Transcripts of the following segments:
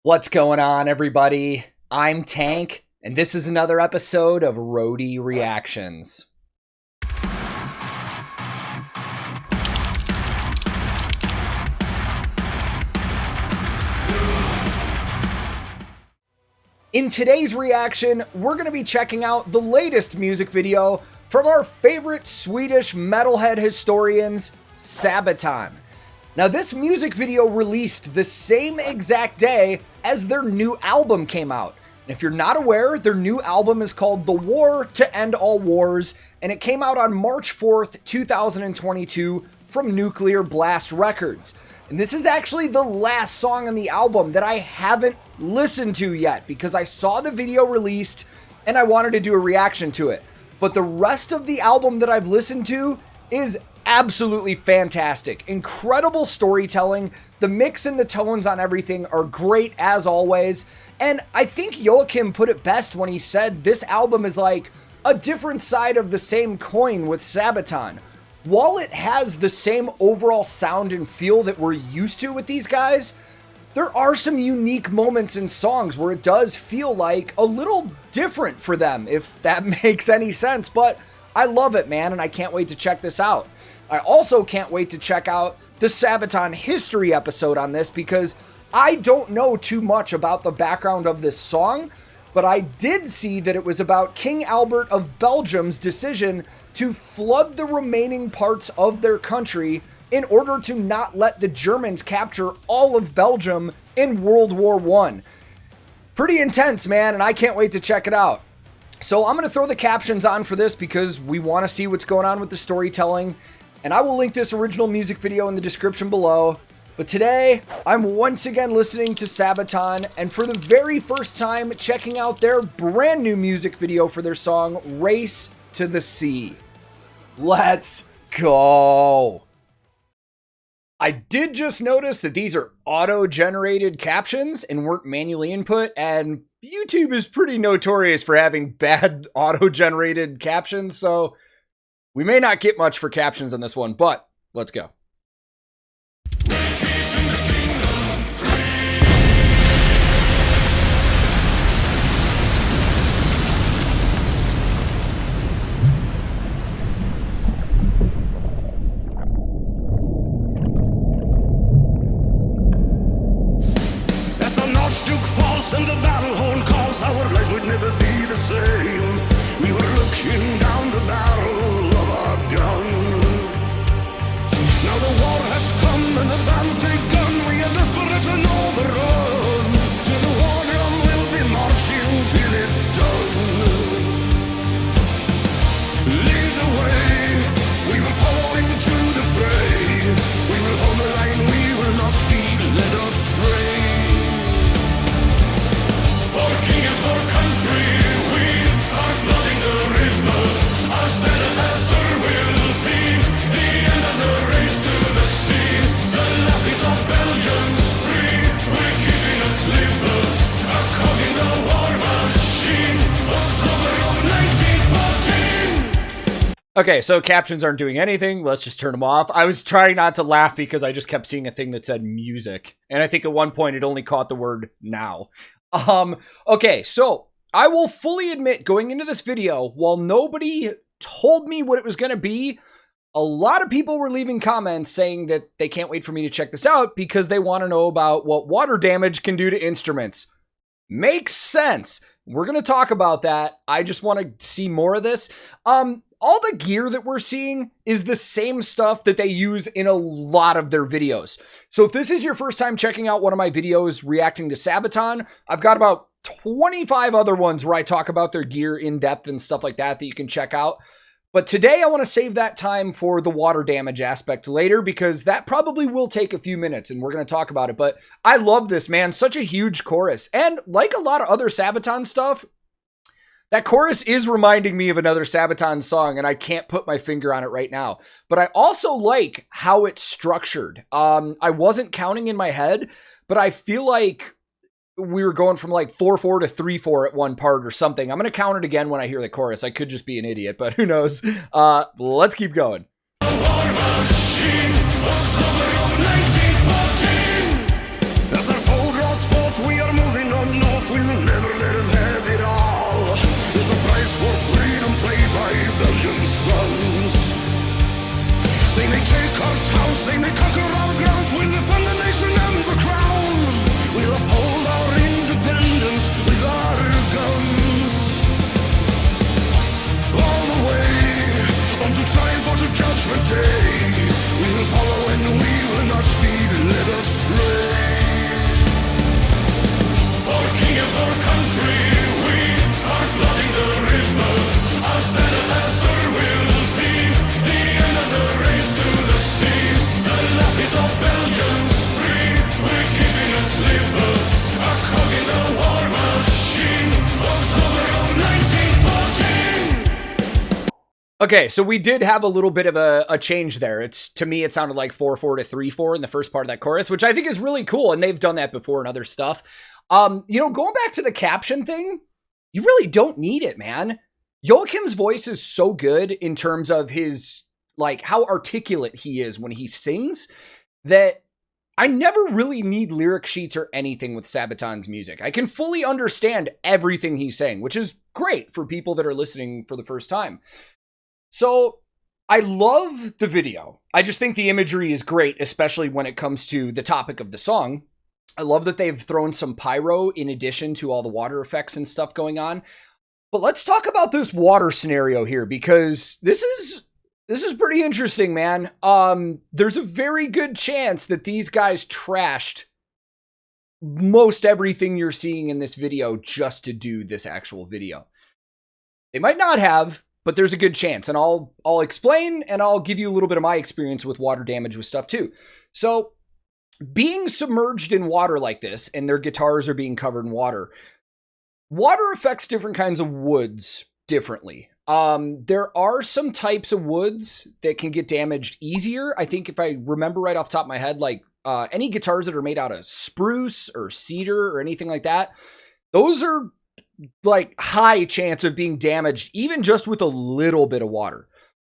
What's going on, everybody? I'm Tank, and this is another episode of Roadie Reactions. In today's reaction, we're going to be checking out the latest music video from our favorite Swedish metalhead historians, Sabaton. Now, this music video released the same exact day as their new album came out. And if you're not aware, their new album is called The War to End All Wars, and it came out on March 4th, 2022 from Nuclear Blast Records. And this is actually the last song on the album that I haven't listened to yet because I saw the video released and I wanted to do a reaction to it. But the rest of the album that I've listened to is absolutely fantastic. Incredible storytelling. The mix and the tones on everything are great as always. And I think Joachim put it best when he said this album is like a different side of the same coin with Sabaton. While it has the same overall sound and feel that we're used to with these guys, there are some unique moments in songs where it does feel like a little different for them, if that makes any sense. But I love it, man, and I can't wait to check this out. I also can't wait to check out the Sabaton history episode on this because I don't know too much about the background of this song, but I did see that it was about King Albert of Belgium's decision to flood the remaining parts of their country in order to not let the Germans capture all of Belgium in World War I. Pretty intense, man, and I can't wait to check it out. So I'm going to throw the captions on for this because we want to see what's going on with the storytelling. And I will link this original music video in the description below. But today, I'm once again listening to Sabaton, and for the very first time, checking out their brand new music video for their song, Race to the Sea. Let's go! I did just notice that these are auto-generated captions and weren't manually input, and YouTube is pretty notorious for having bad auto-generated captions, so we may not get much for captions on this one, but let's go. As the Nordstück falls and the battle horn calls, our lives would never be the same. We were looking down the barrel of our gun. Now the war has come and the battle's begun. We are desperate to know the run. To the war drum we'll be marching till it's done. Lead the way, we will follow into the fray. We will hold the line, we will not be led astray. For king and for country, we are flooding the river. Our standard answer will be the end of the race to the sea. The last piece of Belgium's free. We're keeping a slipper, a cog in the war machine. October of 1914. Okay, so captions aren't doing anything. Let's just turn them off. I was trying not to laugh because I just kept seeing a thing that said music. And I think at one point it only caught the word now. Okay, so I will fully admit going into this video, while nobody told me what it was going to be, a lot of people were leaving comments saying that they can't wait for me to check this out because they want to know about what water damage can do to instruments. Makes sense. We're going to talk about that. I just want to see more of this. All the gear that we're seeing is the same stuff that they use in a lot of their videos. So if this is your first time checking out one of my videos reacting to Sabaton, I've got about 25 other ones where I talk about their gear in depth and stuff like that that you can check out. But today I want to save that time for the water damage aspect later because that probably will take a few minutes and we're going to talk about it. But I love this, man. Such a huge chorus. And like a lot of other Sabaton stuff, that chorus is reminding me of another Sabaton song, and I can't put my finger on it right now. But I also like how it's structured. I wasn't counting in my head, but I feel like we were going from like 4/4 to 3/4 at one part or something. I'm going to count it again when I hear the chorus. I could just be an idiot, but who knows? Let's keep going. As our foe draws forth, we are Okay, so we did have a little bit of a change there. To me, it sounded like 4/4 to 3/4 in the first part of that chorus, which I think is really cool, and they've done that before in other stuff. Going back to the caption thing, you really don't need it, man. Joachim's voice is so good in terms of his, like, how articulate he is when he sings, that I never really need lyric sheets or anything with Sabaton's music. I can fully understand everything he's saying, which is great for people that are listening for the first time. So I love the video. I just think the imagery is great, especially when it comes to the topic of the song. I love that they've thrown some pyro in addition to all the water effects and stuff going on. But let's talk about this water scenario here, because this is pretty interesting, man. There's a very good chance that these guys trashed most everything you're seeing in this video just to do this actual video. They might not have, but there's a good chance, and I'll explain, and I'll give you a little bit of my experience with water damage with stuff too. So, being submerged in water like this, and their guitars are being covered in water, water affects different kinds of woods differently. There are some types of woods that can get damaged easier. I think if I remember right off the top of my head, like any guitars that are made out of spruce or cedar or anything like that, those are like high chance of being damaged even just with a little bit of water.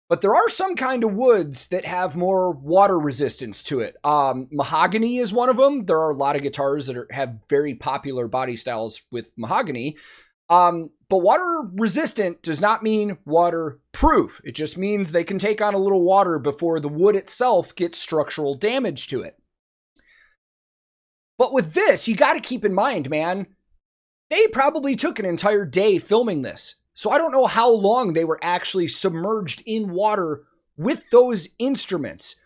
But there are some kind of woods that have more water resistance to it. Mahogany is one of them. There are a lot of guitars that have very popular body styles with mahogany. But water resistant does not mean waterproof. It just means they can take on a little water before the wood itself gets structural damage to it. But with this, you got to keep in mind, man, they probably took an entire day filming this. So I don't know how long they were actually submerged in water with those instruments.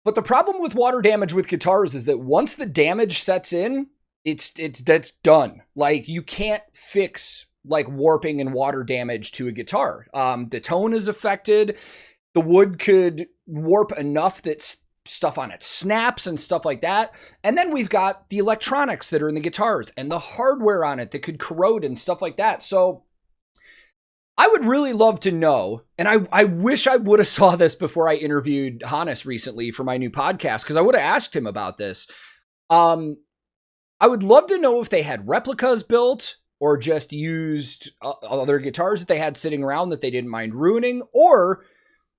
But the problem with water damage with guitars is that once the damage sets in, that's done. Like, you can't fix like warping and water damage to a guitar. The tone is affected. The wood could warp enough that stuff on it snaps and stuff like that. And then we've got the electronics that are in the guitars and the hardware on it that could corrode and stuff like that. So I would really love to know, and I wish I would have saw this before I interviewed Hannes recently for my new podcast, because I would have asked him about this. I would love to know if they had replicas built or just used other guitars that they had sitting around that they didn't mind ruining, or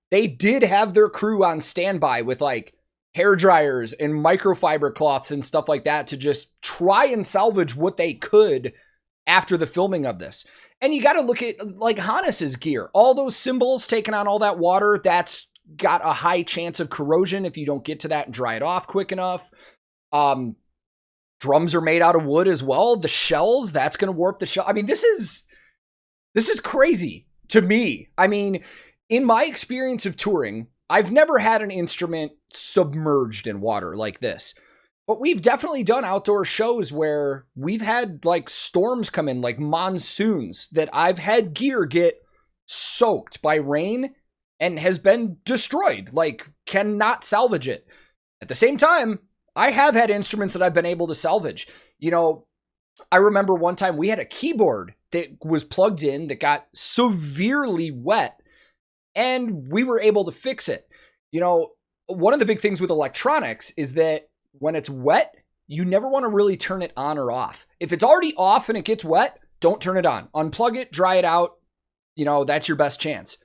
they did have their crew on standby with like hair dryers and microfiber cloths and stuff like that to just try and salvage what they could after the filming of this. And you got to look at like Hannes's gear. All those cymbals taking on all that water, that's got a high chance of corrosion if you don't get to that and dry it off quick enough. Drums are made out of wood as well. The shells, that's going to warp the shell. I mean, this is crazy to me. I mean, in my experience of touring, I've never had an instrument submerged in water like this. But we've definitely done outdoor shows where we've had like storms come in, like monsoons, that I've had gear get soaked by rain and has been destroyed, like cannot salvage it. At the same time, I have had instruments that I've been able to salvage. You know, I remember one time we had a keyboard that was plugged in that got severely wet, and we were able to fix it. You know, one of the big things with electronics is that when it's wet, you never want to really turn it on or off. If it's already off and it gets wet, don't turn it on. Unplug it, dry it out. You know, that's your best chance.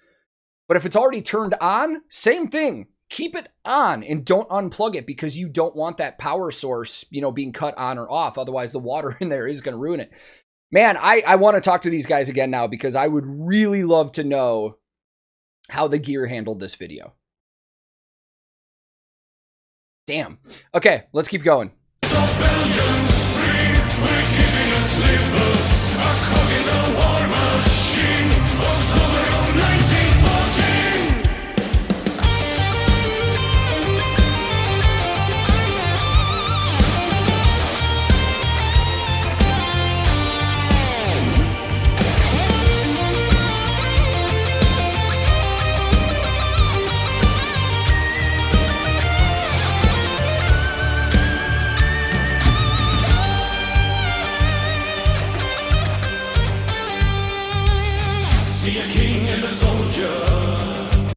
But if it's already turned on, same thing. Keep it on and don't unplug it, because you don't want that power source, you know, being cut on or off. Otherwise, the water in there is going to ruin it. Man, I want to talk to these guys again now, because I would really love to know how the gear handled this video. Damn. Okay, let's keep going. So Belgians free, we're keeping a sleeper, a cog in the war machine, October of 1914.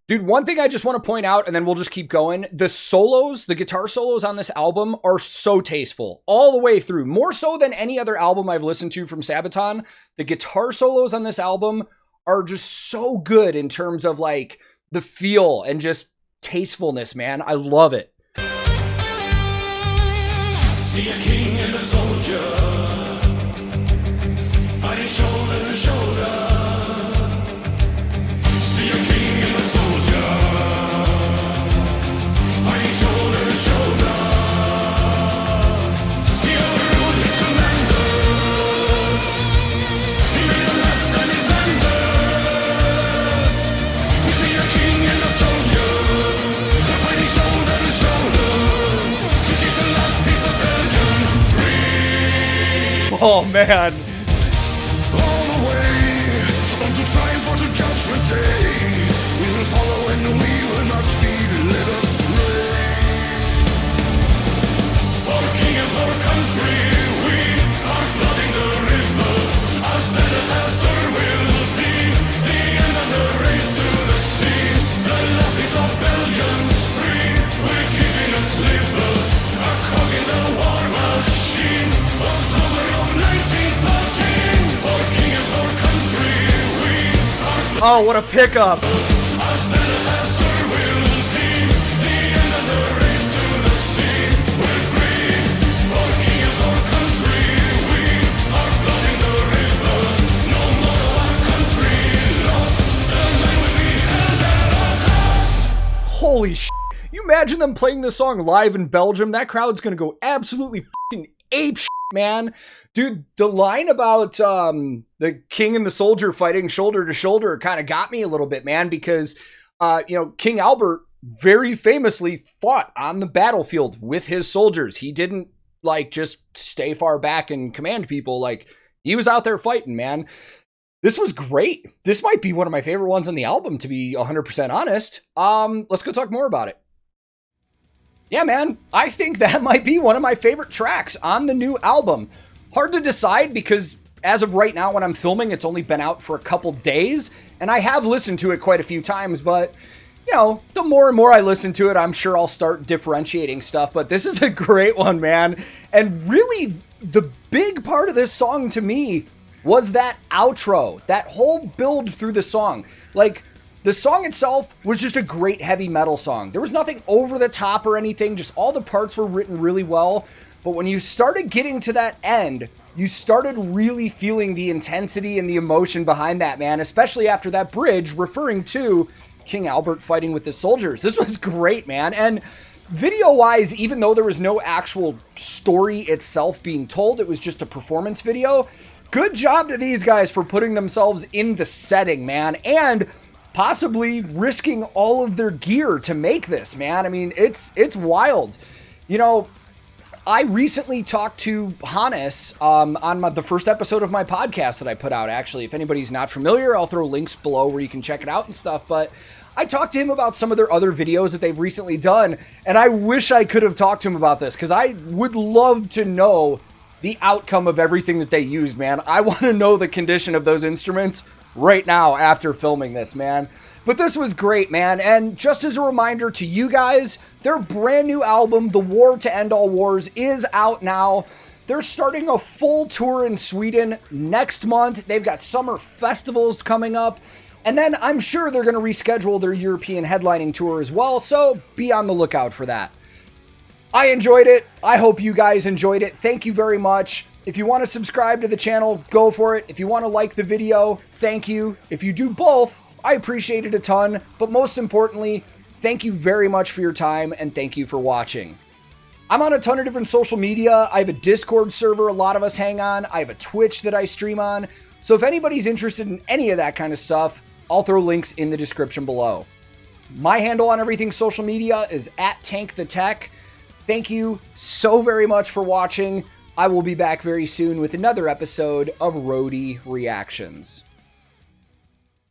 Dude, one thing I just want to point out, and then we'll just keep going. The solos, the guitar solos on this album are so tasteful all the way through. More so than any other album I've listened to from Sabaton. The guitar solos on this album are just so good in terms of like the feel and just tastefulness, man. I love it. See a king and a soldier fighting shoulder to shoulder. See a king and a soldier fighting shoulder to shoulder. He overruled his commanders. He made a last stand defenders. We see a king and a soldier fighting shoulder to shoulder to keep the last piece of Belgium free. Oh, man. All the way unto triumph or to judgment day, we will follow and we will not be led astray. For the king and for the country, we are flooding the river. Our standard answer will be the end of the race to the sea. The last piece of Belgium's free. We're keeping a slipper, a cog in the war machine. October of 1914. For the king and for the country, we are Oh, what a pickup. our standard answer will be the end of the race to the sea. We're free. For the king and for the country, we are flooding the river. No more of our country lost. The land will be held at all cost. Holy shit. You imagine them playing this song live in Belgium? That crowd's gonna go absolutely fucking ape shit, man. Dude, the line about the king and the soldier fighting shoulder to shoulder kind of got me a little bit, man, because King Albert very famously fought on the battlefield with his soldiers. He didn't like just stay far back and command people. Like, he was out there fighting, man. This was great. This might be one of my favorite ones on the album, to be 100% honest. Let's go talk more about it. Yeah, man, I think that might be one of my favorite tracks on the new album. Hard to decide because as of right now when I'm filming, it's only been out for a couple days, and I have listened to it quite a few times, but the more and more I listen to it, I'm sure I'll start differentiating stuff, but this is a great one, man. And really, the big part of this song to me was that outro, that whole build through the song. Like, the song itself was just a great heavy metal song. There was nothing over the top or anything, just all the parts were written really well. But when you started getting to that end, you started really feeling the intensity and the emotion behind that, man, especially after that bridge referring to King Albert fighting with his soldiers. This was great, man. And video-wise, even though there was no actual story itself being told, it was just a performance video, good job to these guys for putting themselves in the setting, man, and possibly risking all of their gear to make this, man. I mean, it's wild. I recently talked to Hannes on the first episode of my podcast that I put out, actually. If anybody's not familiar, I'll throw links below where you can check it out and stuff. But I talked to him about some of their other videos that they've recently done, and I wish I could have talked to him about this because I would love to know the outcome of everything that they used, man. I want to know the condition of those instruments right now after filming this, man. But this was great, man. And just as a reminder to you guys, their brand new album, The War to End All Wars, is out now. They're starting a full tour in Sweden next month. They've got summer festivals coming up. And then I'm sure they're going to reschedule their European headlining tour as well. So be on the lookout for that. I enjoyed it. I hope you guys enjoyed it. Thank you very much. If you want to subscribe to the channel, go for it. If you want to like the video, thank you. If you do both, I appreciate it a ton, but most importantly, thank you very much for your time and thank you for watching. I'm on a ton of different social media. I have a Discord server a lot of us hang on. I have a Twitch that I stream on. So if anybody's interested in any of that kind of stuff, I'll throw links in the description below. My handle on everything social media is @TankTheTech. Thank you so very much for watching. I will be back very soon with another episode of Roadie Reactions.